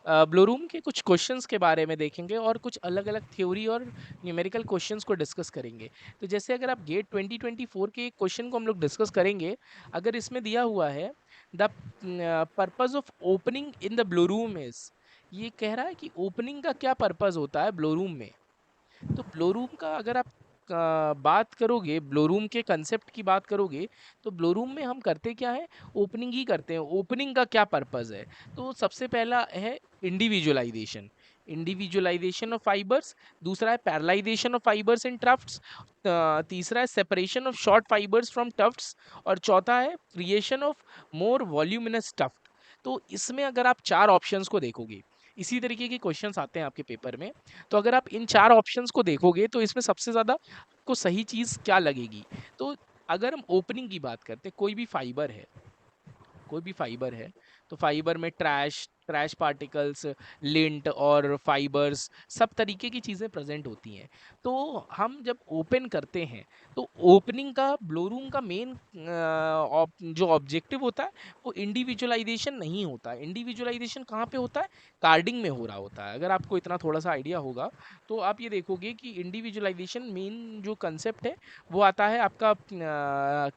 ब्लूरूम के कुछ क्वेश्चंस के बारे में देखेंगे और कुछ अलग अलग थ्योरी और न्यूमेरिकल क्वेश्चंस को डिस्कस करेंगे। तो जैसे अगर आप गेट 2024 के क्वेश्चन को हम लोग डिस्कस करेंगे, अगर इसमें दिया हुआ है the purpose of opening in the blue room is, ये कह रहा है कि ओपनिंग का क्या पर्पस होता है ब्लूरूम में। तो ब्लोरूम का अगर आप बात करोगे, ब्लोरूम के कंसेप्ट की बात करोगे, तो ब्लोरूम में हम करते क्या है, ओपनिंग ही करते हैं। ओपनिंग का क्या पर्पस है? तो सबसे पहला है इंडिविजुअलाइजेशन, इंडिविजुअलाइजेशन ऑफ फाइबर्स। दूसरा है parallelization of fibres in tufts. तीसरा है separation of short fibres from tufts. और चौथा है creation of more voluminous tuft. तो इसमें अगर आप चार ऑप्शंस को देखोगे, इसी तरीके के क्वेश्चंस आते हैं आपके पेपर में, तो अगर आप इन चार ऑप्शंस को देखोगे तो इसमें सबसे ज़्यादा आपको सही चीज़ क्या लगेगी? तो अगर हम ओपनिंग की बात करते हैं, कोई भी फाइबर है, कोई भी फाइबर है, तो फाइबर में ट्रैश ट्रैश पार्टिकल्स, लिंट और फाइबर्स, सब तरीके की चीज़ें प्रेजेंट होती हैं। तो हम जब ओपन करते हैं, तो ओपनिंग का, ब्लोरूम का मेन जो ऑब्जेक्टिव होता है, वो इंडिविजुअलाइजेशन नहीं होता है। इंडिविजुअलाइजेशन कहाँ पे होता है? कार्डिंग में हो रहा होता है। अगर आपको इतना थोड़ा सा आइडिया होगा, तो आप ये देखोगे कि इंडिविजुअलाइजेशन मेन जो कंसेप्ट है, वो आता है आपका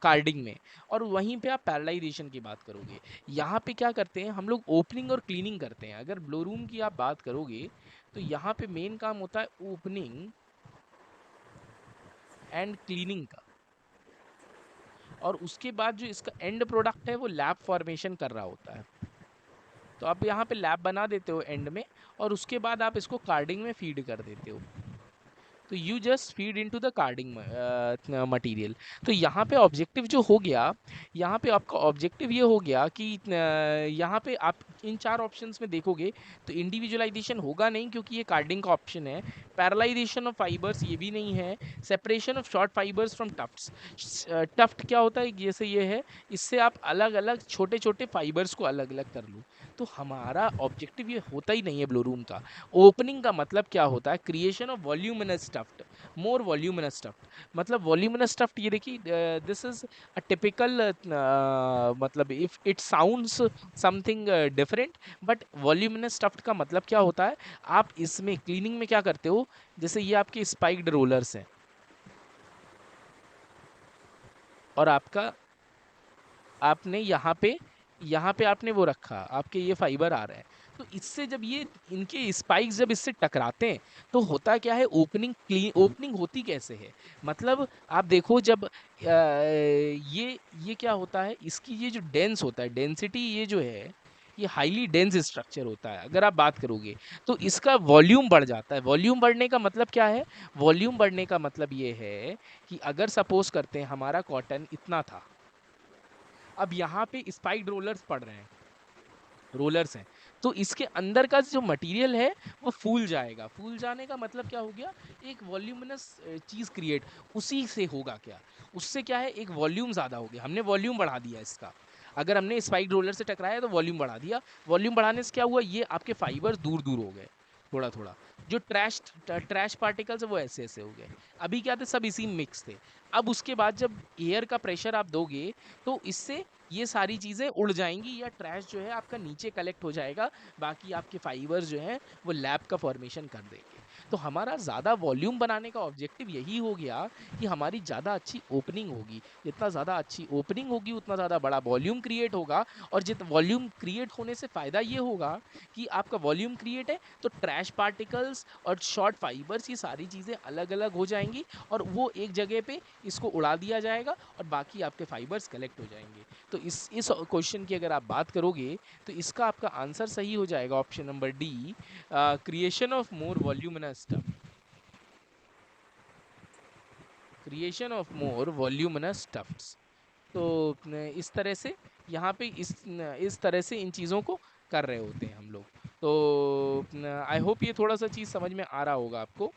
कार्डिंग में। और वहीं पे आप पैरलाइजेशन की बात करोगे, यहाँ पे क्या करते हैं हम लोग, ओपनिंग और क्लीनिंग करते हैं। अगर ब्लोरूम की आप बात करोगे, तो यहाँ पे मेन काम होता है ओपनिंग एंड क्लीनिंग का। और उसके बाद जो इसका एंड प्रोडक्ट है, वो लैब फॉर्मेशन कर रहा होता है। तो आप यहाँ पे लैब बना देते हो एंड में, और उसके बाद आप इसको कार्डिंग में फीड कर देते हो। तो you just feed into the carding material. तो यहाँ पे ऑब्जेक्टिव जो हो गया, यहाँ पे आपका ऑब्जेक्टिव ये हो गया कि यहाँ पे आप इन चार ऑप्शंस में देखोगे, तो इंडिविजुअलाइजेशन होगा नहीं क्योंकि ये कार्डिंग का ऑप्शन है। पैरलाइजेशन ऑफ फाइबर्स ये भी नहीं है। Separation of short fibres from tufts, tuft क्या होता है, जैसे ये है, इससे आप अलग अलग छोटे छोटे फाइबर्स को अलग अलग कर लो। तो हमारा ऑब्जेक्टिव ये होता ही नहीं है ब्लोरूम का। ओपनिंग का मतलब क्या होता है? Creation of voluminous stuffed, more voluminous stuffed. मतलब वॉल्यूमिनस स्टफ्ड, ये देखिए, दिस इज अ टिपिकल, मतलब if it sounds something different, but voluminous stuffed का मतलब क्या होता है? आप इसमें क्लीनिंग में क्या करते हो, जैसे ये आपके स्पाइक्ड रोलर्स हैं, और आपका, आपने यहाँ पे आपने वो रखा, आपके ये फाइबर आ रहे हैं। तो इससे जब ये, इनके स्पाइक्स जब इससे टकराते हैं, तो होता क्या है, ओपनिंग, क्लीन ओपनिंग होती कैसे है? मतलब आप देखो, जब ये क्या होता है, इसकी ये जो डेंस होता है, डेंसिटी ये जो है, ये हाईली डेंस स्ट्रक्चर होता है। अगर आप बात करोगे, तो इसका वॉल्यूम बढ़ जाता है। वॉल्यूम बढ़ने का मतलब क्या है? वॉल्यूम बढ़ने का मतलब ये है कि अगर सपोज करते हैं हमारा कॉटन इतना था, अब यहाँ पे स्पाइक्ड रोलर्स पड़ रहे हैं, रोलर्स हैं, तो इसके अंदर का जो मटेरियल है, वो फूल जाएगा। फूल जाने का मतलब क्या हो गया? एक वॉल्यूमिनस चीज क्रिएट, उसी से होगा क्या, उससे क्या है, एक वॉल्यूम ज्यादा हो गया, हमने वॉल्यूम बढ़ा दिया इसका। अगर हमने स्पाइक रोलर से टकराया तो वॉल्यूम बढ़ा दिया, वॉल्यूम बढ़ाने से क्या हुआ, ये आपके फाइबर्स दूर दूर हो गए, थोड़ा थोड़ा। जो ट्रैश ट्रैश पार्टिकल्स है, वो ऐसे ऐसे हो गए। अभी क्या थे, सब इसी मिक्स थे। अब उसके बाद जब एयर का प्रेशर आप दोगे, तो इससे ये सारी चीज़ें उड़ जाएंगी, या ट्रैश जो है आपका नीचे कलेक्ट हो जाएगा। बाकी आपके फाइबर्स जो हैं, वो लैब का फॉर्मेशन कर देंगे। तो हमारा ज़्यादा वॉल्यूम बनाने का ऑब्जेक्टिव यही हो गया कि हमारी ज़्यादा अच्छी ओपनिंग होगी। जितना ज़्यादा अच्छी ओपनिंग होगी, उतना ज़्यादा बड़ा वॉल्यूम क्रिएट होगा। और जितना वॉल्यूम क्रिएट होने से फ़ायदा ये होगा कि आपका वॉल्यूम क्रिएट है, तो ट्रैश पार्टिकल्स और शॉर्ट फाइबर्स, ये सारी चीज़ें अलग अलग हो जाएंगी, और वो एक जगह पे इसको उड़ा दिया जाएगा, और बाकी आपके फाइबर्स कलेक्ट हो जाएंगे। तो इस क्वेश्चन की अगर आप बात करोगे, तो इसका आपका आंसर सही हो जाएगा option number D, creation of more voluminous stuff, creation of more voluminous stuffs. तो इस तरह से यहाँ पे इस तरह से इन चीज़ों को कर रहे होते हैं हम लोग। तो आई होप ये थोड़ा सा चीज़ समझ में आ रहा होगा आपको।